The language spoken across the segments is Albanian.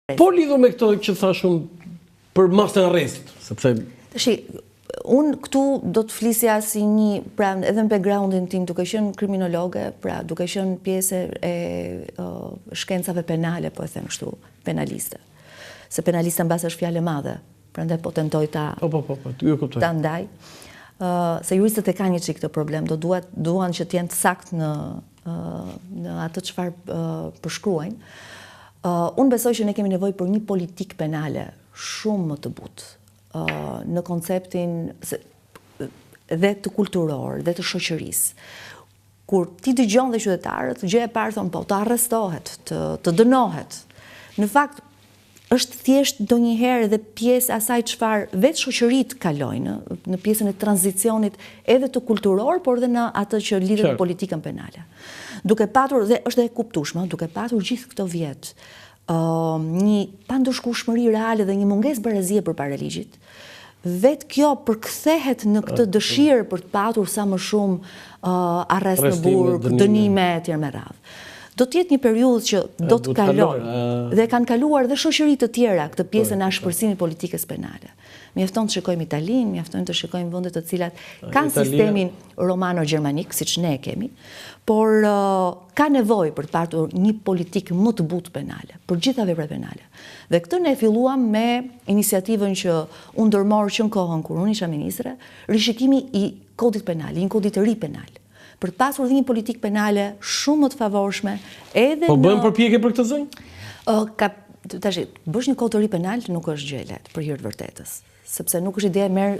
Po lidhur me këto që thashun për masën e arrestit, sepse unë këtu do të flisja si një, pra edhe në backgroundin tim, duke qenë kriminologe, pra duke qenë pjesë e shkencave penale, po e them kështu, penaliste. Se penaliste në base është fjalë e madhe, prandaj po tentoj ta ndaj. Se juristët e kanë një çik këtë problem, duan që të jenë të saktë në atë çfarë përshkruajnë. Unë besoj që ne kemi nevojë për një politikë penale shumë më të butë në konceptin dhe të kulturor, dhe të shoqërisë. Kur ti dëgjon dhe qytetarët, gjë e parë thonë po, të arrestohet, të dënohet. Në fakt, është thjesht ndonjëherë edhe pjesë asaj çfarë vetë shoqëritë kalojnë në pjesën e tranzicionit edhe të kulturor, por edhe në atë që lidhet me politikën penale. Duke patur, dhe është e kuptueshme, duke patur gjithë këto vjet një pandëshkueshmëri reale dhe një mungesë barazie përpara ligjit, vetë kjo përkthehet në këtë dëshirë për të patur sa më shumë arrest në burg, dënime etj me radhë. Do të jetë një periudhë që do të kalojë dhe kanë kaluar dhe shoqëritë të tjera këtë pjesën e ashpërsimit politikës penale. Mjafton të shikojmë Italinë, mjafton të shikojmë vende të cilat kanë sistemin romano-gjermanik, siç ne e kemi, por ka nevojë për të patur një politikë më të butë penale, për gjitha veprat penale. Dhe këtë ne filluam me iniciativën që unë ndërmor që në kohën kur unë isha ministre, rishikimi i kodit penal, një kodit të ri penal, për të pasur dhe një politikë penale shumë më të favorshme edhe Po bëjmë përpjekje për këtë zonjë? Tash, bësh një kod të ri penal nuk është gjë e lehtë për hir të vërtetës. Sepse nuk është ide merr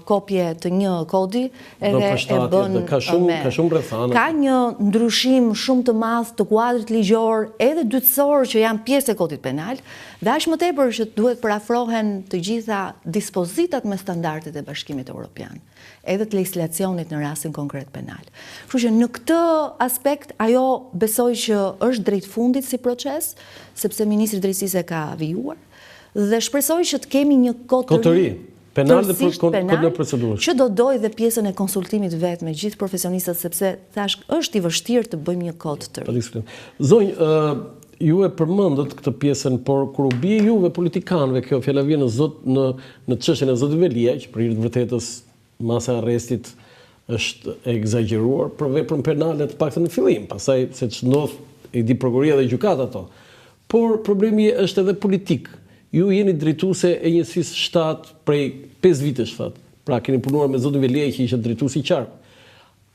kopje të një kodi edhe e bën ka shumë rrethana. Ka një ndryshim shumë të madh të kuadrit ligjor edhe dytësor që janë pjesë e kodit penal, dhe aq më tepër që duhet parafrohen të gjitha dispozitat me standardet e Bashkimit Evropian, edhe të legjislacionit në rastin konkret penal. Kështu që në këtë aspekt ajo besoj që është drejt fundit si proces, sepse ministri i drejtësisë e ka vijuar. Dhe shpresoj që të kemi një kod të ri, penal dhe kod në procedurë, që do doj dhe pjesën e konsultimit vetë me gjithë profesionistët, sepse thash është i vështirë të bëjmë një kod të ri. Zonjë, ju e përmendët këtë pjesën, por kur u bie juve politikanëve kjo fjala vjen në çështjen e zotit Velia, që për hir të vërtetës masa e arrestit është e egzageruar për veprën penale të paktën në fillim, pastaj se ç'ndodh i di prokuroria dhe gjykata ato. Por problemi është edhe politik. Ju jeni drejtuese e njësisë shtat prej 5 vitesh fat. Pra keni punuar me zotin Velia që ishte drejtuesi i qarkut.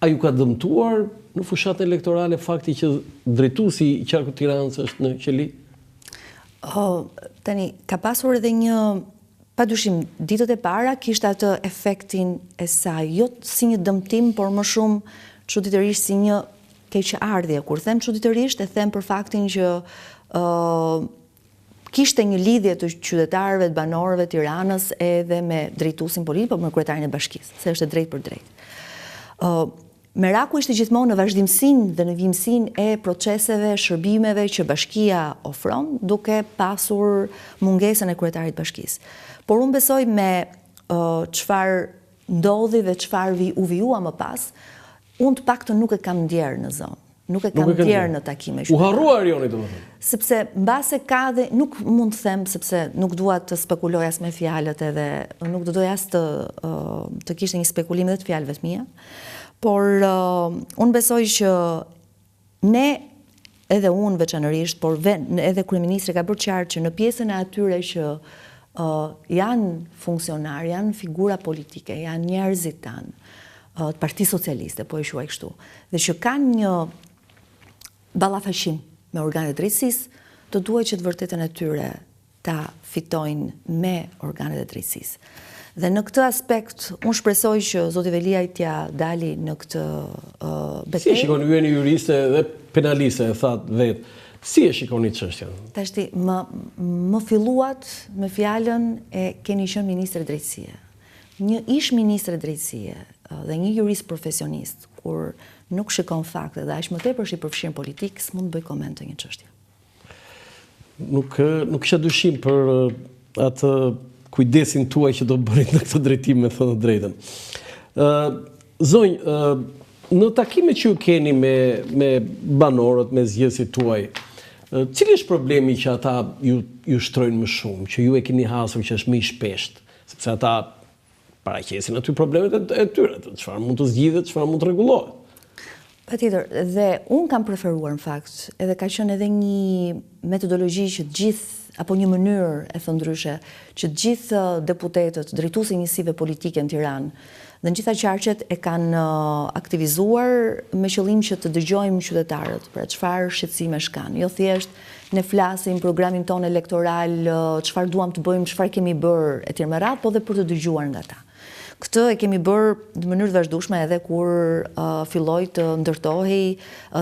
A ju ka dëmtuar në fushatën elektorale fakti që drejtuesi i qarkut të Tiranës është në qeli? Tani ka pasur edhe një, padyshim, ditët e para kishte atë efektin e saj, jo si një dëmtim, por më shumë çuditërisht si një keqardhje. Kur them çuditërisht, e them për faktin që kishte një lidhje të qytetarëve, të banorëve të Tiranës edhe me drejtuesin politik, por me kryetarin e bashkisë, se është drejt për drejt. Meraku ishte gjithmonë në vazhdimsinë dhe në vijimsinë e proceseve, shërbimeve që bashkia ofron, duke pasur mungesën e kryetarit të bashkisë. Por unë besoj me çfarë ndodhi dhe çfarë u vijua më pas, unë të paktën nuk e kam ndjerë në zonë. Nuk e kam ndjerë në takime. U harrua Arioni, domethënë. Sepse mbase ka dhe nuk mund të them, sepse nuk dua të spekuloj as me fjalët edhe nuk do doja as të kishte një spekulim edhe të fjalëve të mia. Por unë besoj që ne, edhe unë veçanërisht, por edhe kryeministri ka bërë qartë që në pjesën e atyre që janë funksionarë, janë figura politike, janë njerëzit tanë, të Partisë Socialiste, po e quaj kështu, dhe që kanë një ballafaqim me organet e drejtësisë, do duhet që të vërtetën e tyre ta fitojnë me organet e drejtësisë. Dhe në këtë aspekt, unë shpresoj që zoti Velia t'ja dali në këtë betejë. Si e shikoni ju jeni juriste dhe penaliste, e thatë vetë, si e shikoni çështjen? Tashti, më filluat me fjalën e keni qenë ministre drejtësie. Një ish ministre drejtësie dhe një jurist profesionist, kur nuk shikon fakte dhe aq më tepër është i përfshirë politikë, s'mund të bëj koment të një çështje. Nuk kisha dyshim për atë kujdesin tuaj që do bërit në këtë drejtim, me thënë drejtën. Zonjë, në takimet që ju keni me banorët, me zgjedhësit tuaj, Cili është problemi që ata ju shtrojnë më shumë, që ju e keni hasur që është më i shpesht, sepse ata paraqesin aty problemet e tyre, çfarë mund të zgjidhet, çfarë mund të rregullohet. Patjetër, dhe unë kam preferuar në fakt, edhe ka qenë edhe një metodologji që apo një mënyrë e thëndryshe, që gjithë deputetët, drejtuesi njësive politike në Tiranë, dhe në gjitha qarqet e kanë aktivizuar me qëllim që të dëgjojmë qytetarët, pra çfarë shqetësime kanë. Jo thjesht ne flasim programin tonë elektoral, çfarë duam të bëjmë, çfarë kemi bërë etj me radhë, po dhe për të dëgjuar nga ta. Këtë e kemi bërë në mënyrë të vazhdueshme edhe kur filloi të ndërtohej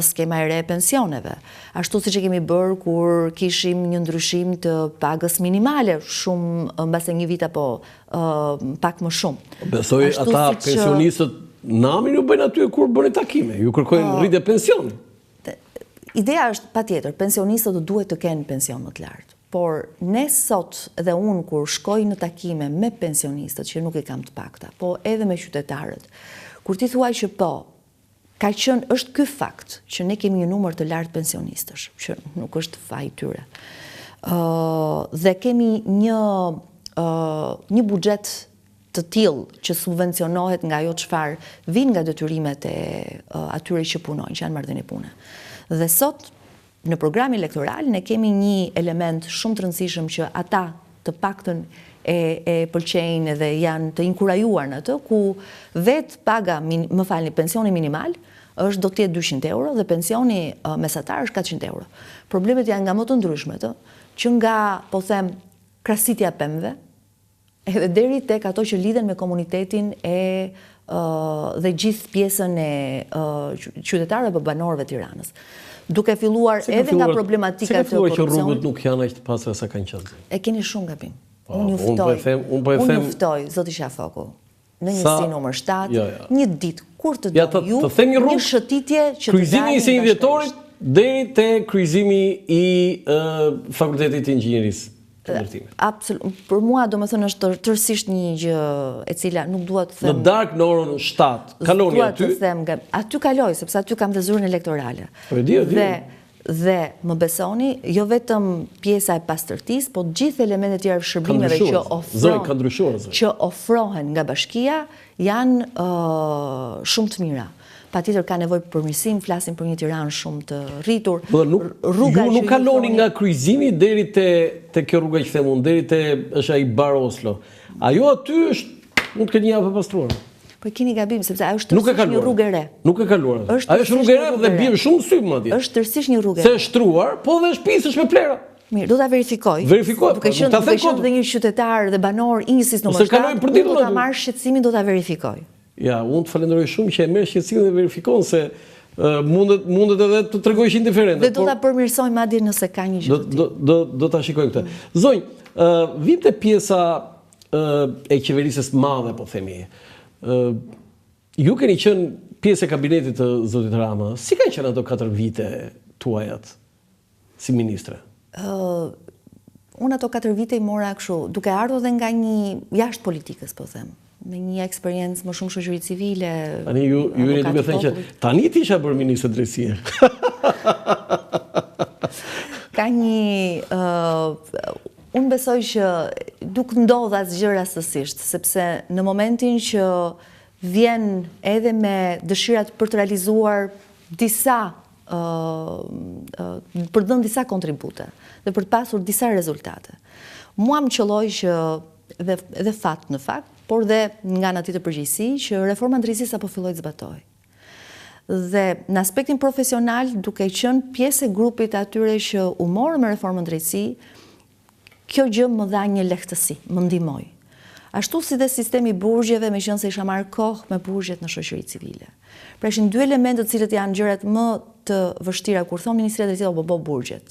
skema e re e pensioneve. Ashtu siç e kemi bërë kur kishim një ndryshim të pagës minimale, shumë mbase një vit apo pak më shumë. Besoj ata pensionistët namin ju bëjnë aty kur bëni takime, ju kërkojnë rritje pensioni. Ideja është patjetër, pensionistët duhet të kenë pension më të lartë. Por ne sot edhe unë kur shkoj në takime me pensionistët, që nuk i kam të pakta, po edhe me qytetarët, kur ti thuaj që po, është ky fakt që ne kemi një numër të lartë pensionistësh, që nuk është faj tyre. Dhe kemi një buxhet të tillë që subvencionohet nga ajo çfarë vijnë nga detyrimet e atyre që punojnë, që janë marrëdhënie pune. Dhe sot në programin elektoral ne kemi një element shumë të rëndësishëm që ata të paktën e pëlqejnë dhe janë të inkurajuar në atë, ku vetë paga, pensioni minimal është do të jetë 200 euro dhe pensioni mesatar është 400 euro. Problemet janë nga më të ndryshmet, që nga, po them, krahasitja pemëve, edhe deri tek ato që lidhen me komunitetin dhe gjithë pjesën e qytetarëve apo banorëve të Tiranës. Duke filluar edhe nga problematika e korrupsionit. Si ka filluar që rrugët nuk janë aq të pastra sa kanë qenë? E keni shumë gabim. Unë juftoj, zoti Shafoku, në njësi numër 7, një ditë kur të do ju, një shëtitje që të kryqëzimi i 20 dhjetorit deri te kryqëzimi i Fakultetit të Inxhinierisë. Absolut. Për mua do me thënë është tërësisht një gjë e cila nuk dua të them. Në darkë në orën 7, kaloni aty. Aty kaloj, sepse aty kam dhe zyrën elektorale. Dhe më besoni, jo vetëm pjesa e pastërtisë, po gjithë elementet tjera shërbimeve që ofrohen nga bashkia janë shumë të mira. Patjetër ka nevojë për përmirësim, flasim për një Tiranë shumë të rritur. Ju nuk kaloni nga kryqëzimi deri te kjo rruga që them unë, deri te është ai bar Oslo. Ajo aty është mund të ketë një javë pastruar. Po keni gabim sepse ajo është tërësisht një rrugë e re. Nuk e kaluar. Ajo është rrugë e re dhe bie shumë syp madje. Është tërësisht një rrugë e re. Se shtruar, po dhe shtëpisësh me plera. Mirë, do ta verifikoj. Duke qenë dhe një qytetar dhe banor i njësisë numër 7, do ta marr shqetësimin, do ta verifikoj. Ja, unë të falenderoj shumë që e merr shqetësimin dhe verifikon se mundet edhe të tregojsh indiferente. Dhe do ta përmirësoj madje nëse ka një gjë. Do ta shikoj këtë. Zonjë, vinte pjesa e qeverisë së madhe, po themi. Ju keni qenë pjesë e kabinetit të zotit Rama. Si kanë qenë ato 4 vite tuajat si ministre? Unë ato 4 vite i mora kështu, duke ardhur dhe nga një jashtë politikës, po them. Me një eksperiencë më shumë shoqëri civile. Tani ju jeni duke thënë që tani ti isha bërë ministre drejtësie. Ka një unë besoj që nuk ndodh asgjë rastësisht, sepse në momentin që vjen edhe me dëshirat për të realizuar për të dhënë disa kontribute dhe për të pasur disa rezultate. Mua më qelloi që edhe fat në fakt, por dhe nga ana tjetër përgjegjësi që reforma drejtësisë apo filloi të zbatohej. Dhe në aspektin profesional, duke qenë pjesë e grupit atyre që u morën me reformën drejtësi, kjo gjë më dha një lehtësi, më ndihmoi. Ashtu si dhe sistemi burgjeve, meqense isha marrë kohë me burgjet në shoqëri civile. Pra ishin 2 elementë të cilët janë gjërat më të vështira kur thon Ministria e Drejtësisë apo burgjet.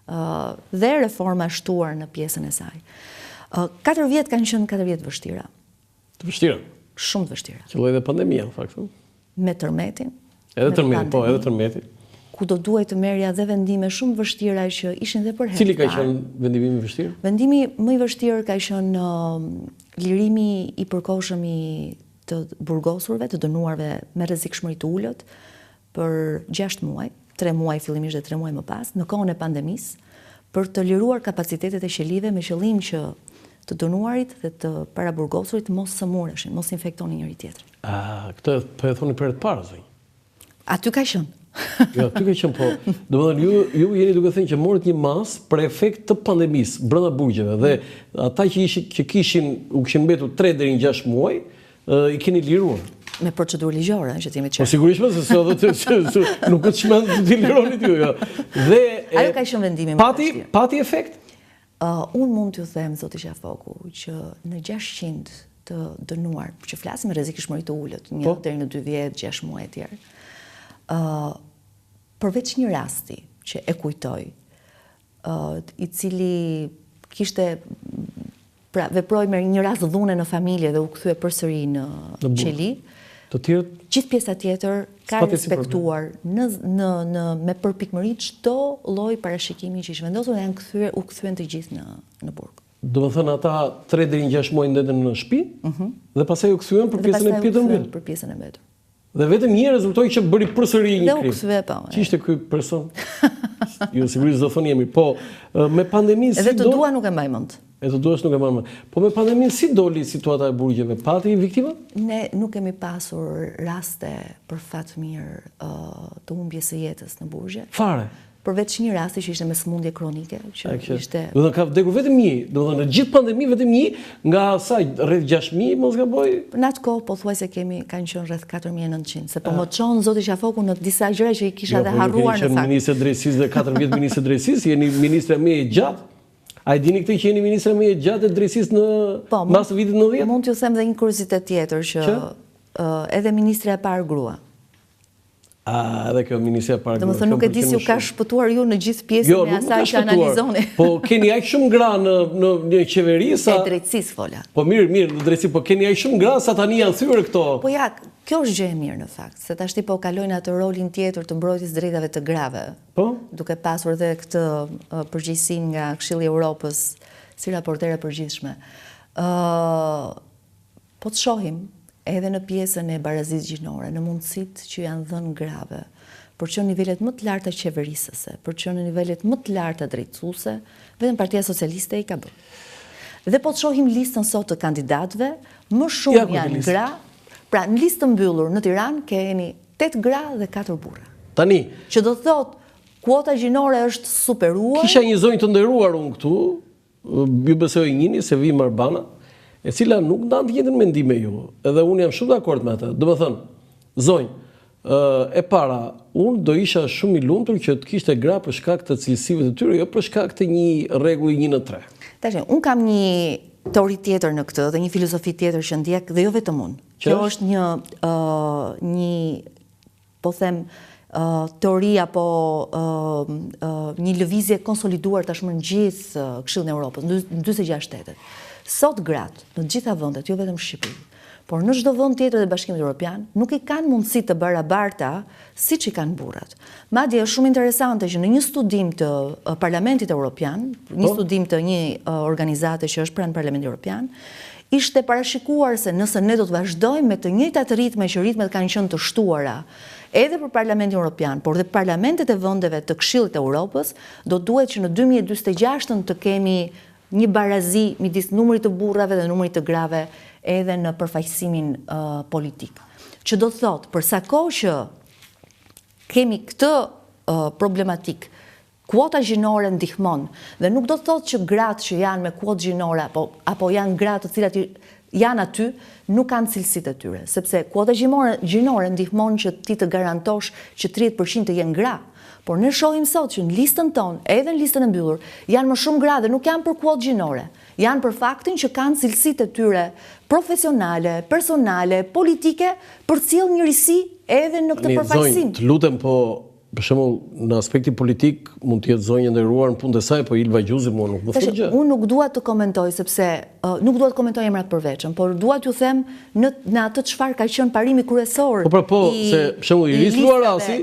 Dhe reforma shtuar në pjesën e saj. 4 vjet kanë qenë 4 vjet vështira. Të vështira? Shumë të vështira. Qelloi dhe pandemia, në fakt. Me tërmetin. Edhe tërmeti. Ku do duhet të merrja dhe vendime shumë vështira që ishin dhe për herë. Cili ka qenë vendimi më i vështirë? Vendimi më i vështirë ka qenë lirimi i përkohshëm i të burgosurve, të dënuarve me rrezikshmëri të ulët për 6 muaj. 3 muaj fillimisht dhe 3 muaj më pas, në kohën e pandemisë, për të liruar kapacitetet e qelive me qëllim që të dënuarit dhe të paraburgosurit mos sëmureshin, mos infektonin njëri tjetrin. Këtë po e thoni për të parë, zonjë. Aty ka qenë. Jo, aty ka qenë, po. Domethënë ju jeni duke thënë që morët një masë për efekt të pandemisë brenda burgjeve dhe ata që u kishin mbetur 3 deri në 6 muaj, i keni liruar. Me procedurë ligjore, që t'jemi të Po qartë. sigurisht, nuk këtë shmend të t'i lironi t'ju, jo. Dhe Ajo ka qenë vendimi më vështirë. Pati efekt? Unë mund t'ju them, zoti Qafoku, që në 600 të dënuar, që flasim me rrezikshmëri të ulët, 1 deri në 2 vjet, 6 muaj e tjerë, përveç një rasti që e kujtoj, i cili kishte veproi me një rast dhune në familje dhe u kthye përsëri në qeli. Të tjerët? Gjithë pjesa tjetër ka respektuar me përpikmëri çdo lloj parashikimi që ishte vendosur dhe u kthyen të gjithë në burg. Do të thënë ata 3 deri në 6 muaj ndeten në shtëpi dhe pastaj u kthyen për pjesën e tjetër mbyll. Për pjesën e mbetur. Dhe vetëm një rezultoi që bëri përsëri një krim. Dhe u kthye po. Që ishte ky person? Jo, sigurisht do thonë jemi, po me pandeminë Edhe të dua nuk e mbaj mend. E të duash nuk e marrë. Po me pandeminë si doli situata e burgjeve? Pati viktima? Ne nuk kemi pasur raste për fat mirë të humbjes së jetës në burgje. Fare. Përveç një rasti që ishte me sëmundje kronike, që ishte... Do të ka vdekur vetëm një, do të në gjithë pandemi vetëm një, nga asaj rreth 6.000, mos gaboj. Në atë kohë pothuajse kanë qenë rreth 4.900, se po më çon zoti Qafoku në disa gjëra që i kisha dhe harruar në fakt. Jo, ministre drejtësisë dhe 4 vjet ministre drejtësisë, jeni ministre më e gjatë. A e dini këtë që jeni ministre më e gjatë e drejtësisë në mbas vitit 90? Mund t'ju them edhe një kuriozitet tjetër që edhe ministre e parë grua. Edhe kjo ministria e parë. Domethënë nuk e di si u ka shpëtuar ju në gjithë pjesën e asaj që analizoni. Po keni aq shumë gra në qeveri sa e drejtësisë fola. Po mirë, në drejtësi, po keni aq shumë gra sa tani janë thyer këto. Po ja, kjo është gjë e mirë në fakt, se tash po kalojnë atë rolin tjetër të mbrojtjes drejtave të grave. Po? Duke pasur edhe këtë përgjegjësinë nga Këshilli i Evropës si raportere përgjithshme. Po të shohim edhe në pjesën e barazisë gjinore, në mundësitë që janë dhënë grave, për që në nivelet më të larta qeverisëse, për që në nivelet më të larta drejtësuese, vetëm Partia Socialiste i ka bërë. Dhe po të shohim listën sot të kandidatëve, më shumë janë gra. Pra, në listë të mbyllur në Tiranë keni 8 gra dhe 4 burra. Tani, që do thotë kuota gjinore është superuar. Kisha një zonjë të nderuar unë këtu, ju besoj njëni se Vim Arbana, e cila nuk ndan të njëjtën mendim me ju, edhe unë jam shumë dakord me atë. Do të thënë, zonjë, e para, unë do isha shumë i lumtur që të kishte gra për shkak të cilësive të tyre, jo për shkak të një rregulli 1-3. Tash, unë kam një teori tjetër në këtë dhe një filozofi tjetër që ndjek dhe jo vetëm unë. Kjo është një po them teori apo një lëvizje konsoliduar tashmë në gjithë Këshillin e Evropës, në 46 shtetet. Sot gratë në të gjitha vendet, jo vetëm Shqipëri, por në çdo vend tjetër të Bashkimit Evropian, nuk i kanë mundësi të barabarta siç i kanë burrat. Madje është shumë interesante që në një studim të Parlamentit Evropian, një studim të një organizate që është pranë Parlamentit Evropian, ishte parashikuar se nëse ne do të vazhdojmë me të njëjtat ritme që ritmet kanë qenë të shtuara, edhe për Parlamentin Evropian, por dhe parlamentet e vendeve të Këshillit të Evropës, do duhet që në 2046 të kemi një barazi midis numrit të burrave dhe numrit të grave edhe në përfaqësimin politik. Që do të thotë, për sa kohë që kemi këtë problematik, kuota gjinore ndihmon, dhe nuk do të thotë që gratë që janë me kuotë gjinore apo janë gratë të cilat janë aty, nuk kanë cilësitë e tyre, sepse kuota gjinore ndihmon që ti të garantosh që 30% të jenë gra. Por ne shohim sot që në listën tonë, edhe në listën e mbyllur, janë më shumë gra dhe nuk janë për kuotë gjinore. Janë për faktin që kanë cilësitë e tyre profesionale, personale, politike, për cilë njërisi edhe në këtë përfaqësim. Të lutem, po, për shembull, në aspektin politik mund të jetë zonjë nderuar në punë të saj, po Ilva Gjuzi mua nuk më thot gjë. Unë nuk dua të komentoj sepse nuk dua të komentoj emrat përveçëm, por dua t'ju them në atë çfarë ka qenë parimi kryesor. Po, se për shembull Iris Luarasi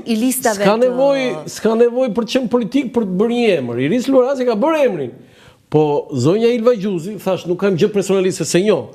s'ka nevojë për të qenë politik për të bërë një emër. Iris Luarasi ka bërë emrin. Po zonja Ilva Gjuzi, thash, nuk kam gjë personaliste se njoh.